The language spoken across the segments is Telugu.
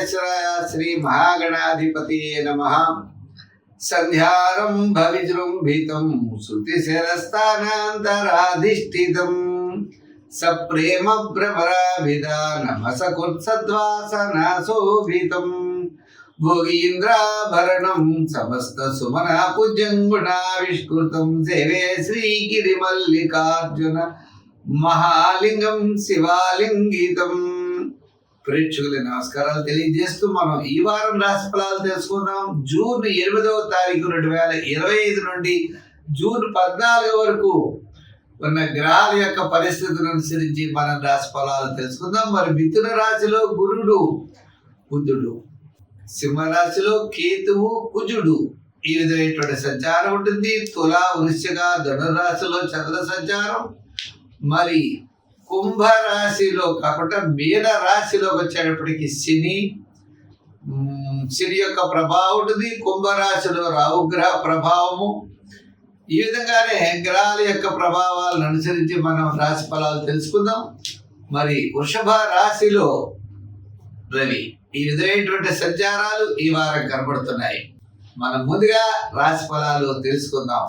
విఘ్నేశ్వరాయ శ్రీ మహాగణాధిపతియే నమః. సంధ్యారంభ విజృంభితం శృతిశిరస్థానాంతరాధిష్ఠితం సప్రేమ భ్రమరాభిధానమసకుత్సద్వాసనాశోభితం భోగీంద్రాభరణం సమస్త సుమనా పూజ్యంగుణావిష్కృతం సేవే శ్రీగిరిమల్లికార్జున మహాలింగం శివాలింగితం. ప్రేక్షకుల నమస్కారాలు తెలియజేస్తూ మనం ఈ వారం రాశి ఫలాలు తెలుసుకుందాం. జూన్ 8వ తారీఖు 2025 నుండి జూన్ 14 వరకు ఉన్న గ్రహాల యొక్క పరిస్థితులను అనుసరించి మనం రాశి ఫలాలు తెలుసుకుందాం. మరి మిథున రాశిలో గురుడు బుధుడు, సింహరాశిలో కేతువు కుజుడు ఈ విధమైనటువంటి సంచారం ఉంటుంది. తులా వృశ్చిక ధనురాశిలో చంద్ర సంచారం, మరి కుంభరాశిలో కాకుండా మీన రాశిలోకి వచ్చేటప్పటికి శని యొక్క ప్రభావం ఉంటుంది. కుంభరాశిలో రాహుగ్రహ ప్రభావము. ఈ విధంగానే గ్రహాల యొక్క ప్రభావాలను అనుసరించి మనం రాశి ఫలాలు తెలుసుకుందాం. మరి వృషభ రాశిలో రవి ఈ విధమైనటువంటి సంచారాలు ఈ వారం కనబడుతున్నాయి. మనం ముందుగా రాశి ఫలాలు తెలుసుకుందాం.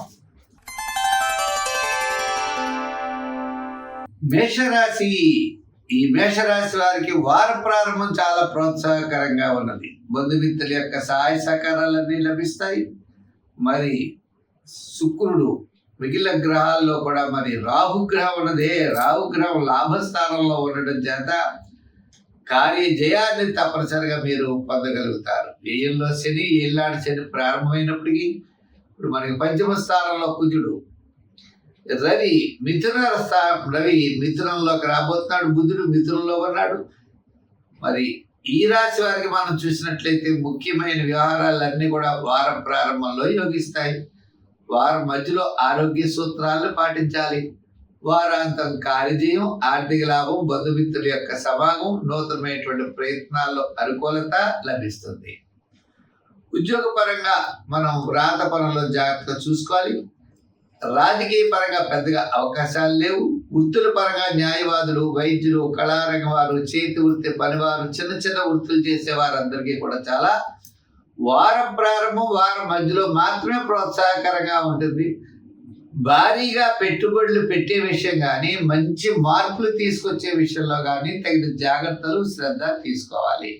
మేషరాశి, ఈ మేషరాశి వారికి వార ప్రారంభం చాలా ప్రోత్సాహకరంగా ఉన్నది. బంధుమిత్రుల యొక్క సహాయ సహకారాలన్నీ లభిస్తాయి. మరి శుక్రుడు మిగిలిన గ్రహాల్లో కూడా మరి రాహుగ్రహం ఉన్నదే, రాహుగ్రహం లాభస్థానంలో ఉండడం చేత కార్యజయాన్ని తప్పనిసరిగా మీరు పొందగలుగుతారు. వ్యయంలో శని, ఏళ్ళనాటి శని ప్రారంభమైనప్పటికీ ఇప్పుడు మనకి పంచమ స్థానంలో కుజుడు, రవి మిథునంలోకి రాబోతున్నాడు, బుధుడు మిథునంలో ఉన్నాడు. మరి ఈ రాశి వారికి మనం చూసినట్లయితే ముఖ్యమైన వ్యవహారాలన్నీ కూడా వారం ప్రారంభంలో యోగిస్తాయి. వారం మధ్యలో ఆరోగ్య సూత్రాలను పాటించాలి. వారాంతం కార్యజయం, ఆర్థిక లాభం, బంధుమిత్రుల యొక్క సమాగం, నూతనమైనటువంటి ప్రయత్నాల్లో అనుకూలత లభిస్తుంది. ఉద్యోగపరంగా మనం వ్రాత పనుల్లో జాగ్రత్తగా చూసుకోవాలి. రాజకీయ పరంగా పెద్దగా అవకాశాలు లేవు. వృత్తుల పరంగా న్యాయవాదులు, వైద్యులు, కళారంగం వారు, చేతి వృత్తి పనివారు, చిన్న చిన్న వృత్తులు చేసే వారందరికీ కూడా చాలా వారం ప్రారంభం వారం మధ్యలో మాత్రమే ప్రోత్సాహకరంగా ఉంటుంది. భారీగా పెట్టుబడులు పెట్టే విషయం కానీ, మంచి మార్పులు తీసుకొచ్చే విషయంలో కానీ తగిన జాగ్రత్తలు, శ్రద్ధ తీసుకోవాలి.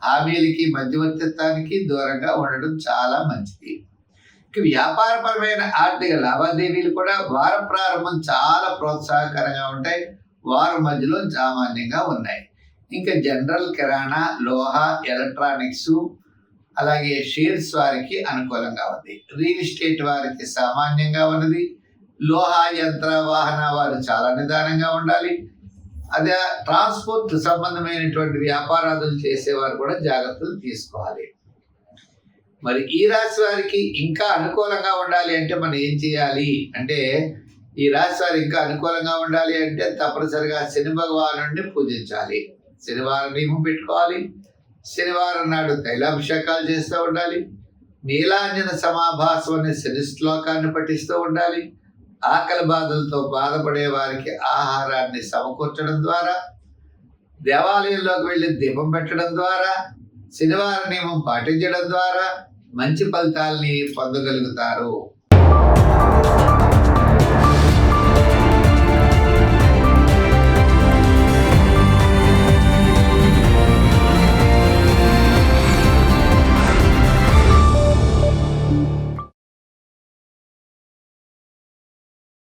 హామీలకి, మధ్యవర్తిత్వానికి దూరంగా ఉండడం చాలా మంచిది. వ్యాపారపరమైన ఆర్థిక లావాదేవీలు కూడా వార ప్రారంభం చాలా ప్రోత్సాహకరంగా ఉంటాయి. వారం మధ్యలో సామాన్యంగా ఉన్నాయి. ఇంకా జనరల్, కిరాణా, లోహ, ఎలక్ట్రానిక్స్, అలాగే షేర్స్ వారికి అనుకూలంగా ఉంది. రియల్ ఎస్టేట్ వారికి సామాన్యంగా ఉన్నది. లోహ, యంత్ర, వాహన వారు చాలా నిదానంగా ఉండాలి. అదే ట్రాన్స్పోర్ట్ సంబంధమైనటువంటి వ్యాపారాలు చేసేవారు కూడా జాగ్రత్తలు తీసుకోవాలి. మరి ఈ రాశి వారికి ఇంకా అనుకూలంగా ఉండాలి అంటే మనం ఏం చేయాలి అంటే, ఈ రాశి వారు ఇంకా అనుకూలంగా ఉండాలి అంటే తప్పనిసరిగా శని భగవానుడిని పూజించాలి. శనివారం నియమం పెట్టుకోవాలి. శనివారం నాడు తైలాభిషేకాలు చేస్తూ ఉండాలి. నీలాంజన సమాభాసం అనే శని శ్లోకాన్ని పఠిస్తూ ఉండాలి. ఆకలి బాధలతో బాధపడే వారికి ఆహారాన్ని సమకూర్చడం ద్వారా, దేవాలయంలోకి వెళ్ళి దీపం పెట్టడం ద్వారా, శనివారం నియమం పాటించడం ద్వారా మంచి ఫలితాల్ని పొందగలుగుతారు.